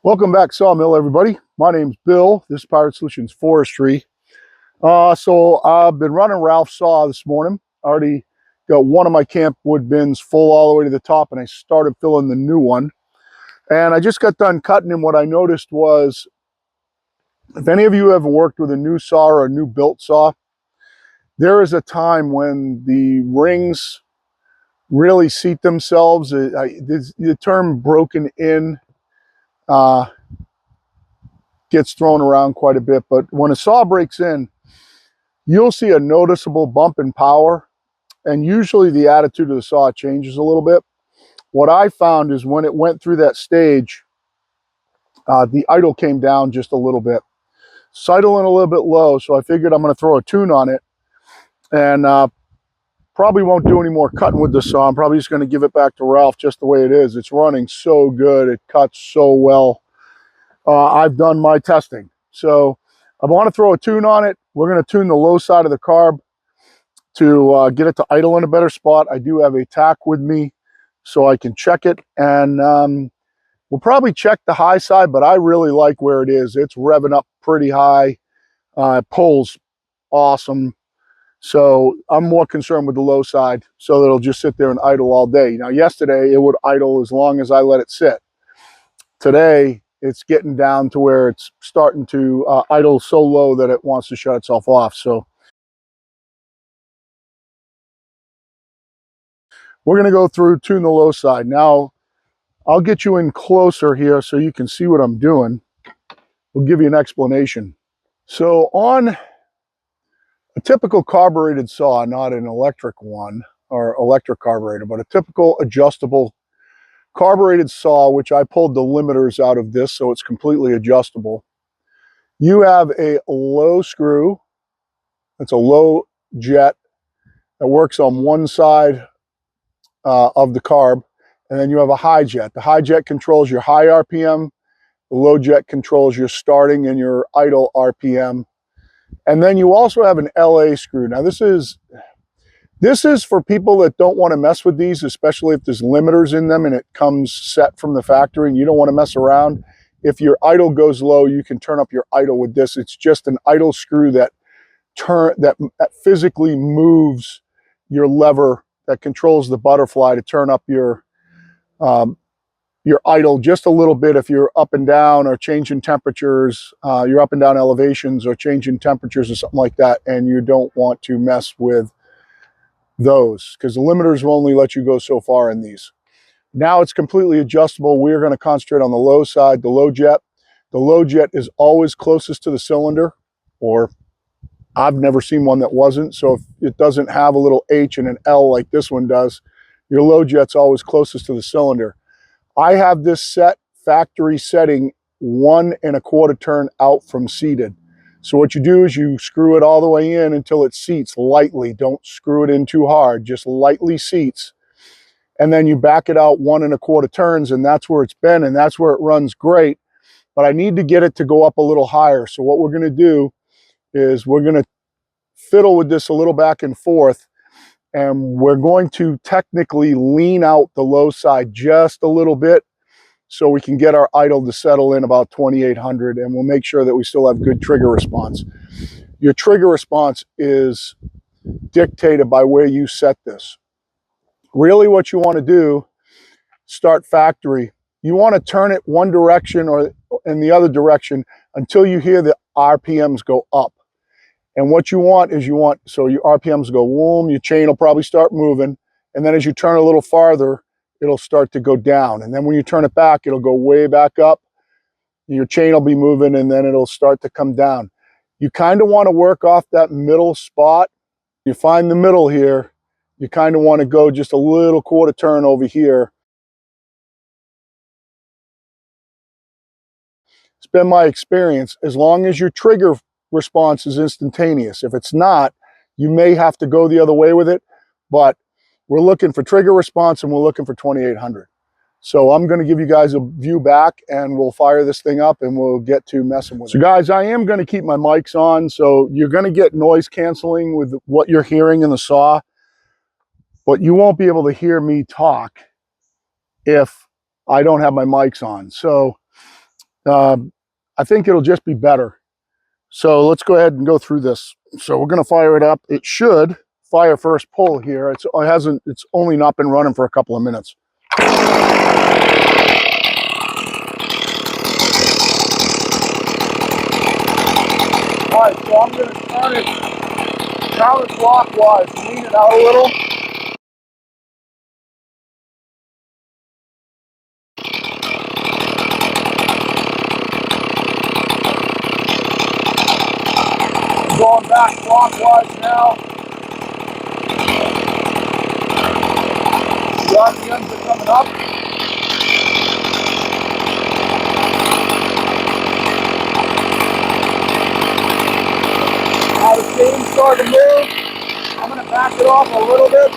Welcome back, Sawmill, everybody. My name's Bill. This is Pirate Solutions Forestry. So I've been running Ralph's saw this morning. I already got one of my camp wood bins full all the way to the top, and I started filling the new one. And I just got done cutting, and what I noticed was, if any of you ever worked with a new saw or a new built saw, there is a time when the rings really seat themselves. The term broken in gets thrown around quite a bit, but when a saw breaks in, you'll see a noticeable bump in power, and usually the attitude of the saw changes a little bit. What I found is when it went through that stage, the idle came down just a little bit. It's idling a little bit low, so I figured I'm going to throw a tune on it, and probably won't do any more cutting with the saw. I'm probably just going to give it back to Ralph just the way it is. It's running so good. It cuts so well. I've done my testing. So I want to throw a tune on it. We're going to tune the low side of the carb to get it to idle in a better spot. I do have a tack with me so I can check it, and we'll probably check the high side, but I really like where it is. It's revving up pretty high. It pulls awesome. So I'm more concerned with the low side, so that it'll just sit there and idle all day. Now, yesterday it would idle as long as I let it sit. Today it's getting down to where it's starting to idle so low that it wants to shut itself off. So we're going to go through, tune the low side. Now, I'll get you in closer here so you can see what I'm doing. We'll give you an explanation. So on a typical carbureted saw, not an electric one or electric carburetor, but a typical adjustable carbureted saw, which I pulled the limiters out of this so it's completely adjustable. You have a low screw. It's a low jet that works on one side of the carb, and then you have a high jet. The high jet controls your high RPM. The low jet controls your starting and your idle RPM. And then you also have an LA screw. Now this is for people that don't want to mess with these, especially if there's limiters in them and it comes set from the factory and you don't want to mess around. If your idle goes low, you can turn up your idle with this. It's just an idle screw that physically moves your lever that controls the butterfly to turn up your idle just a little bit if you're up and down or changing temperatures, you're up and down elevations or changing temperatures or something like that, and you don't want to mess with those because the limiters will only let you go so far in these. Now it's completely adjustable. We're going to concentrate on the low side, the low jet. The low jet is always closest to the cylinder, or I've never seen one that wasn't. So if it doesn't have a little H and an L like this one does, your low jet's always closest to the cylinder. I have this set factory setting 1 1/4 turn out from seated. So what you do is you screw it all the way in until it seats lightly. Don't screw it in too hard, just lightly seats. And then you back it out 1 1/4 turns, and that's where it's been, and that's where it runs great. But I need to get it to go up a little higher. So what we're gonna do is we're gonna fiddle with this a little back and forth, and we're going to technically lean out the low side just a little bit so we can get our idle to settle in about 2800, and we'll make sure that we still have good trigger response. Your trigger response is dictated by where you set this. Really what you want to do, start factory, you want to turn it one direction or in the other direction until you hear the RPMs go up. And what you want is so your RPMs go boom, your chain will probably start moving, and then as you turn a little farther, it'll start to go down. And then when you turn it back, it'll go way back up. Your chain will be moving, and then it'll start to come down. You kind of want to work off that middle spot. You find the middle here. You kind of want to go just a little 1/4 turn over here. It's been my experience, as long as your trigger response is instantaneous. If it's not, you may have to go the other way with it, but we're looking for trigger response and we're looking for 2800. So I'm going to give you guys a view back and we'll fire this thing up and we'll get to messing with it. So guys, I am going to keep my mics on, so you're going to get noise canceling with what you're hearing in the saw, but you won't be able to hear me talk if I don't have my mics on. So I think it'll just be better. So let's go ahead and go through this. So we're going to fire it up. It should fire first pull here. It's only not been running for a couple of minutes. All right, so I'm going to turn it counterclockwise, lean it out a little. Going back clockwise now. The RPMs are coming up. Now the chain's starting to move. I'm going to back it off a little bit.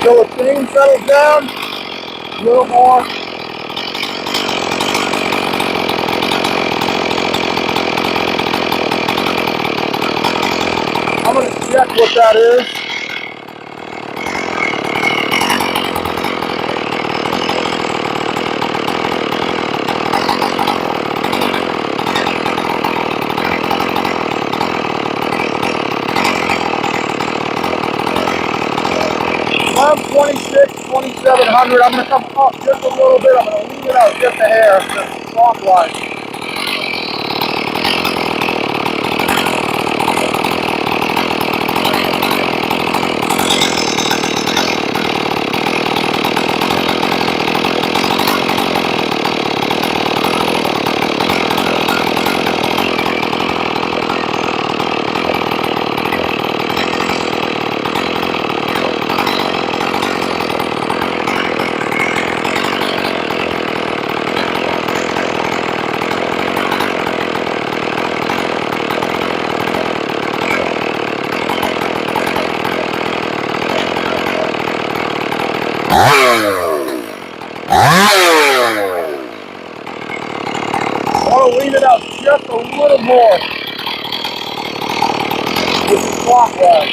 Till the chain settles down. A little more. I'm going to check what that is. Around 26, 2700. I'm going to come up just a little bit. I'm going to leave it out just a hair, just clockwise. I want to lean it out just a little more. This is clockwise.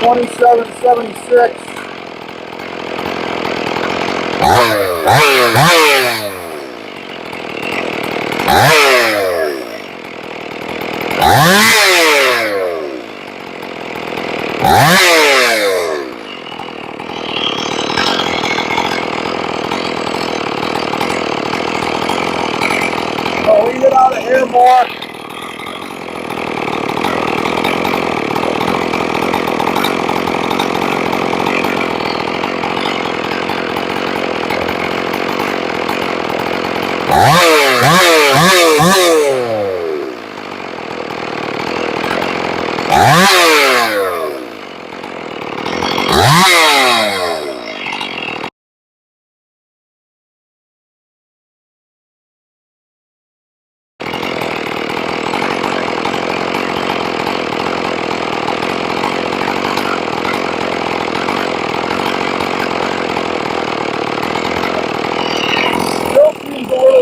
$27.76. I'll leave it out a hair more.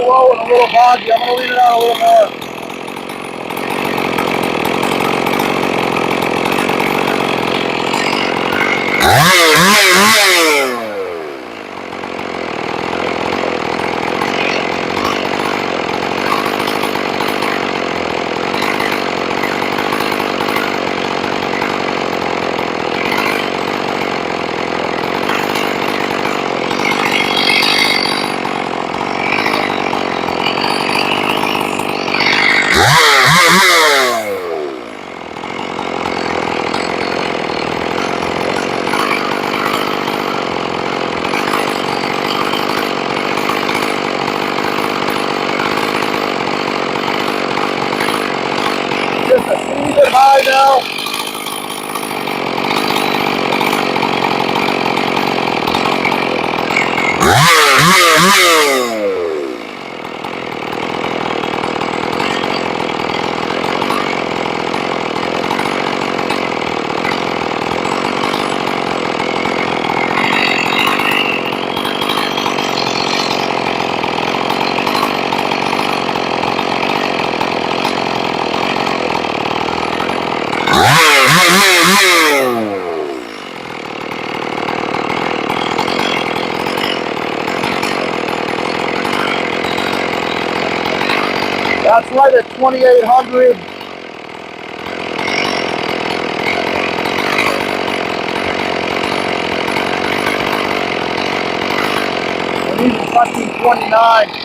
Low and a little boggy. I'm going to leave it out a little more. That's right at 2,800. And even touching 29.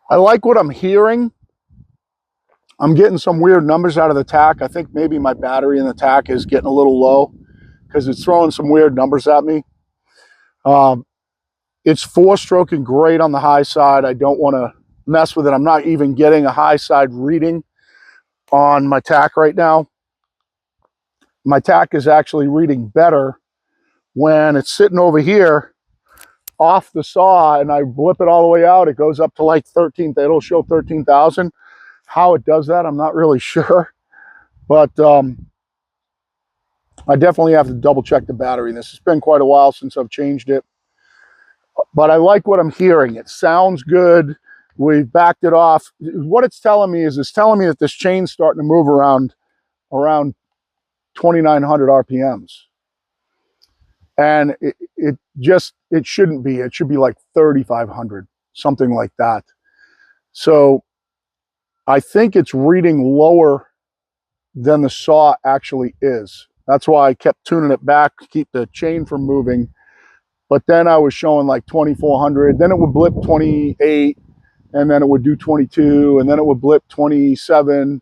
I like what I'm hearing. I'm getting some weird numbers out of the tack. I think maybe my battery in the tack is getting a little low because it's throwing some weird numbers at me. It's four-stroking great on the high side. I don't want to mess with it. I'm not even getting a high side reading on my tack right now. My tack is actually reading better when it's sitting over here off the saw and I blip it all the way out. It goes up to like 13, it'll show 13,000. How it does that, I'm not really sure. But I definitely have to double check the battery. This has been quite a while since I've changed it. But I like what I'm hearing. It sounds good. We've backed it off. What it's telling me is it's telling me that this chain's starting to move around 2,900 RPMs. And it shouldn't be. It should be like 3,500, something like that. So I think it's reading lower than the saw actually is. That's why I kept tuning it back to keep the chain from moving. But then I was showing like 2,400. Then it would blip 28, and then it would do 22, and then it would blip 27,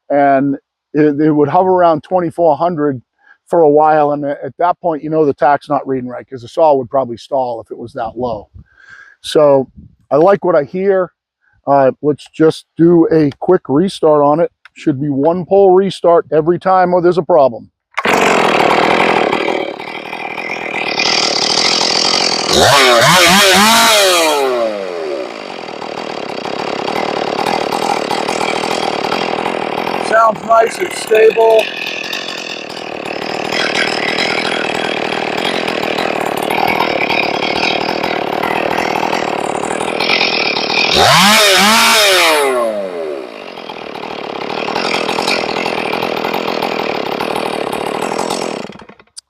and it would hover around 2,400 for a while. And at that point, you know the tack's not reading right because the saw would probably stall if it was that low. So I like what I hear. Let's just do a quick restart on it. Should be one pole restart every time there's a problem. Sounds nice, it's stable.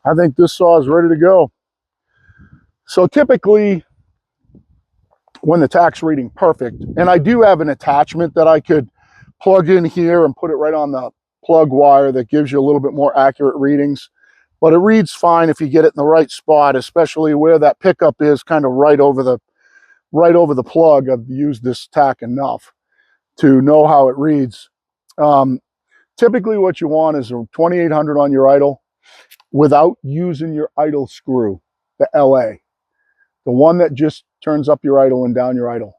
I think this saw is ready to go. So typically, when the tack's reading perfect, and I do have an attachment that I could plug in here and put it right on the plug wire that gives you a little bit more accurate readings. but it reads fine if you get it in the right spot, especially where that pickup is, kind of right over the plug. I've used this tack enough to know how it reads. Typically what you want is a 2800 on your idle without using your idle screw, the LA, the one that just turns up your idle and down your idle.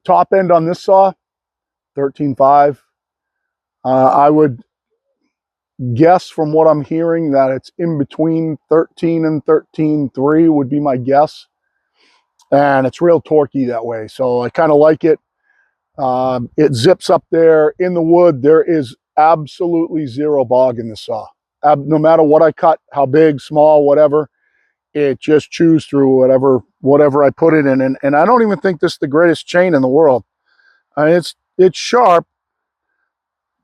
Top end on this saw, 13.5. I would guess from what I'm hearing that it's in between 13 and 13.3 would be my guess. And it's real torquey that way. So I kind of like it. It zips up there in the wood. There is absolutely zero bog in the saw. No matter what I cut, how big, small, whatever, it just chews through whatever I put it in. And I don't even think this is the greatest chain in the world. I mean, it's sharp,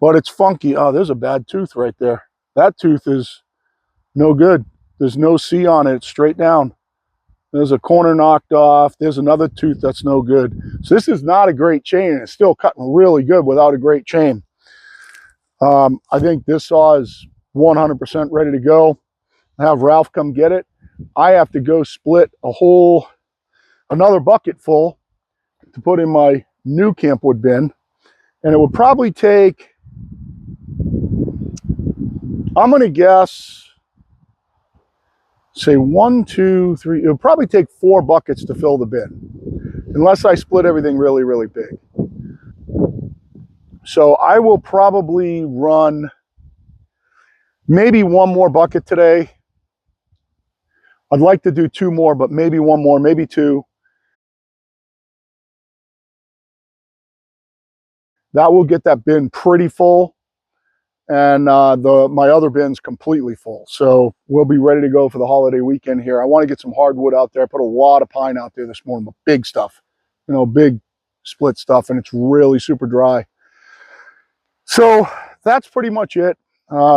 but it's funky. Oh, there's a bad tooth right there. That tooth is no good. There's no C on it. It's straight down. There's a corner knocked off. There's another tooth that's no good. So this is not a great chain. It's still cutting really good without a great chain. I think this saw is 100% ready to go. Have Ralph come get it. I have to go split another bucket full to put in my new campwood bin. And it would probably take, I'm going to guess, say 1, 2, 3, it would probably take 4 buckets to fill the bin, unless I split everything really, really big. So I will probably run maybe 1 more bucket today. I'd like to do 2 more, but maybe 1 more, maybe 2. That will get that bin pretty full, and my other bin's completely full. So we'll be ready to go for the holiday weekend here. I want to get some hardwood out there. I put a lot of pine out there this morning, but big stuff, big split stuff, and it's really super dry. So that's pretty much it.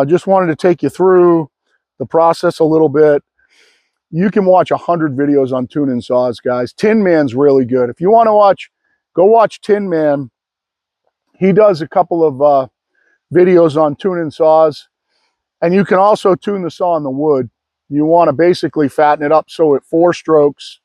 Just wanted to take you through the process a little bit. You can watch 100 videos on tuning saws, guys. Tin Man's really good. If you want to watch, go watch Tin Man. He does a couple of videos on tuning saws, and you can also tune the saw in the wood. You want to basically fatten it up so it 4-strokes,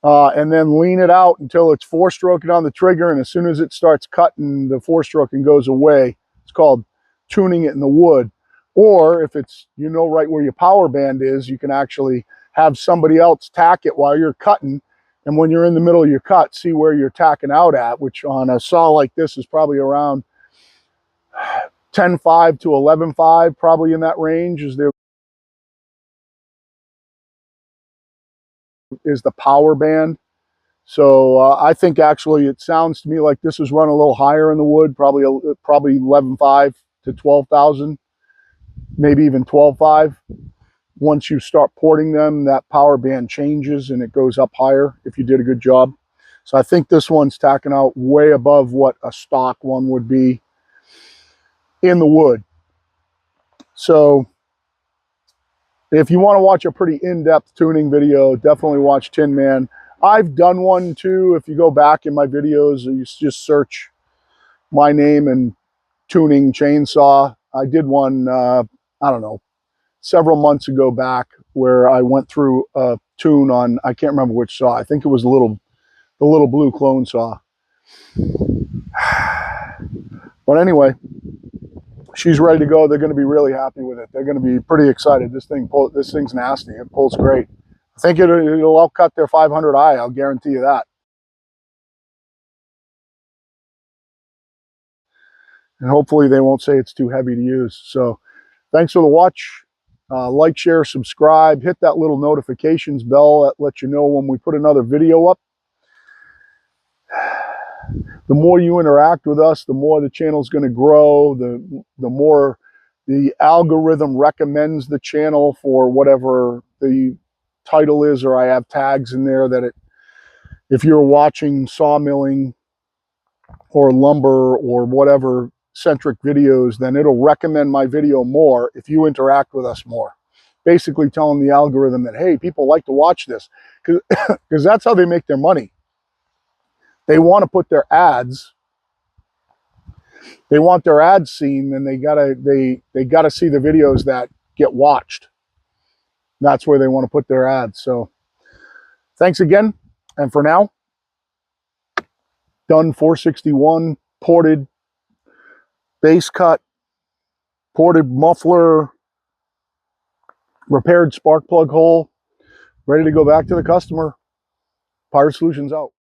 and then lean it out until it's 4-stroking on the trigger, and as soon as it starts cutting, the 4-stroking goes away. It's called tuning it in the wood. Or if it's, right where your power band is, you can actually have somebody else tack it while you're cutting, and when you're in the middle of your cut, see where you're tacking out at, which on a saw like this is probably around 10.5 to 11.5, probably in that range is the power band. So I think actually it sounds to me like this is run a little higher in the wood, probably 11.5 to 12,000, maybe even 12.5. Once you start porting them, that power band changes and it goes up higher if you did a good job. So I think this one's tacking out way above what a stock one would be in the wood. So if you want to watch a pretty in-depth tuning video, definitely watch Tin Man. I've done one too. If you go back in my videos, you just search my name and tuning chainsaw. I did one, I don't know, several months ago back where I went through a tune on, I can't remember which saw. I think it was the little blue clone saw. But anyway, she's ready to go. They're going to be really happy with it. They're going to be pretty excited. This thing's nasty. It pulls great. I think it'll outcut their 500i. I'll guarantee you that. And hopefully they won't say it's too heavy to use. So thanks for the watch. Like, share, subscribe. Hit that little notifications bell that lets you know when we put another video up. The more you interact with us, the more the channel's going to grow. The more the algorithm recommends the channel for whatever the title is, or I have tags in there that if you're watching sawmilling or lumber or whatever centric videos, then it'll recommend my video more if you interact with us more. Basically telling the algorithm that, hey, people like to watch this, because that's how they make their money. They want to put their ads they want their ads seen, then they gotta see the videos that get watched. That's where they want to put their ads. So thanks again. And for now, done 461, ported, base cut, ported muffler, repaired spark plug hole, ready to go back to the customer. Pirate Solutions out.